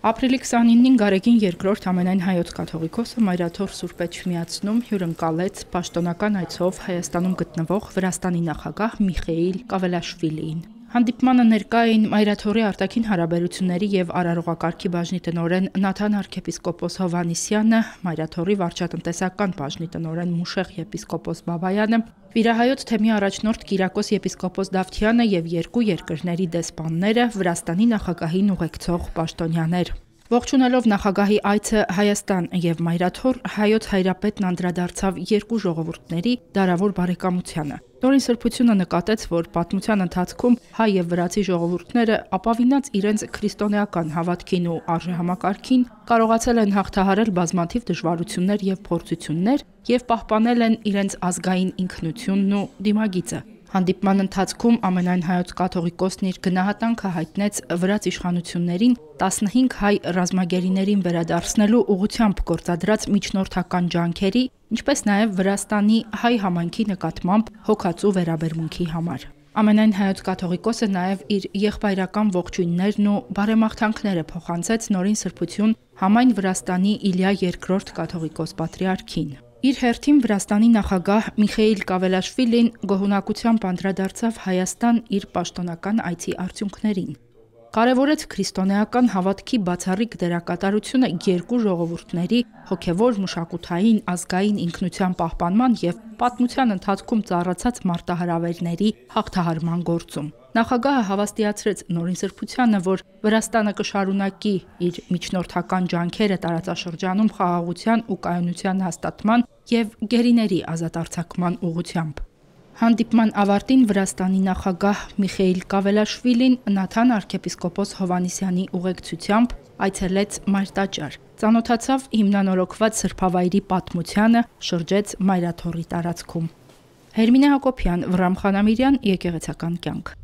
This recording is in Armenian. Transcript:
Ապրիլի 29-ին Գարեգին II ամենայն հայոց կաթողիկոսը Մայրաթոր Սուրբ Էջմիածնում հյուրընկալեց պաշտոնական այցով Հայաստանում գտնվող Վրաստանի նախագահ Միխեիլ Կավելաշվիլիին։ Հանդիպմանը ներկա էին Մայրաթորի արտաքին հարաբերությունների եւ արարողակարգի բաժնի տնօրեն Նաթան arczepiskopos Հովհաննիսյանը, Մայրաթորի վարչատնտեսական բաժնի տնօրեն Մուշեղ եպիսկոպոս Բաբայանը, Վիրահայոց թեմի առաջնորդ Կիրակոս եպիսկոպոս Դավթյանը եւ երկու երկրների դեսպանները, Վրաստանի նախագահին ուղեկցող պաշտոնյաներ։ Ողջունելով նախագահի այցը Հայաստան եւ Մայրաթոր, հայոց հայրապետն անդրադարձավ երկու ժողովուրդների դարավոր բարեկամությանը։ Նորին սրբությունը նկատեց, որ պատմության ընթացքում հայ եւ վրացի ժողովուրդները ապավինած իրենց քրիստոնեական հավատքին ու արժեհամակարգին կարողացել են հաղթահարել բազմաթիվ դժվարություններ եւ փորձություններ եւ պահպանել են իրենց ազգային ինքնությունն ու դիմագիծը։ Հանդիպման ընթացքում ամենայն հայոց կաթողիկոսն իր գնահատանքը հայտնեց վրաց իշխանություններին 15 հայ ռազմագերիներին վերադարձնելու ուղղությամբ գործադրած միջնորդական ջանքերի, ինչպես նաև Վրաստանի հայ համայնքի նկատմամբ հոգացու վերաբերմունքի համար։ Ամենայն հայոց կաթողիկոսը նաև իր եղբայրական ողջույններն ու բարեմաղթանքները փոխանցեց նորին սրբություն համայն Վրաստանի Իլյա II կաթողիկոս պատրիարքին։ Իր հերթին Վրաստանի նախագահ Միխեիլ Կավելաշվիլին գոհունակությամբ անդրադարձավ Հայաստան իր պաշտոնական այցի արդյունքներին։ Կարևորեց քրիստոնեական հավատքի բացառիկ դերակատարությունը երկու ժողովուրդների հոգևոր, մշակութային, ազգային ինքնության պահպանման եւ պատմության ընթացքում ծառացած մարտահրավերների հաղթահարման գործում։ Նախագահը հավաստիացրեց նորին սրբությանը, որ Վրաստանը կշարունակի իր միջնորդական ջանքերը տարածաշրջանում խաղաղության ու կայունության հաստատման եւ գերիների ազատ արձակման ուղղությամբ։ Հանդիպման ավարտին Վրաստանի նախագահ Միխեիլ Կավելաշվիլին Նաթան arczepiskopos Հովհաննիսյանի ուղեկցությամբ այցելեց Մայրտաճար, ծանոթացավ հիմնանորոգված սրբավայրի պատմությանը, շրջեց Մայրաթորի տարածքում։ Հերմինե Հակոբյան, Վռամ Խանամիրյան, Եկեղեցական կյանք։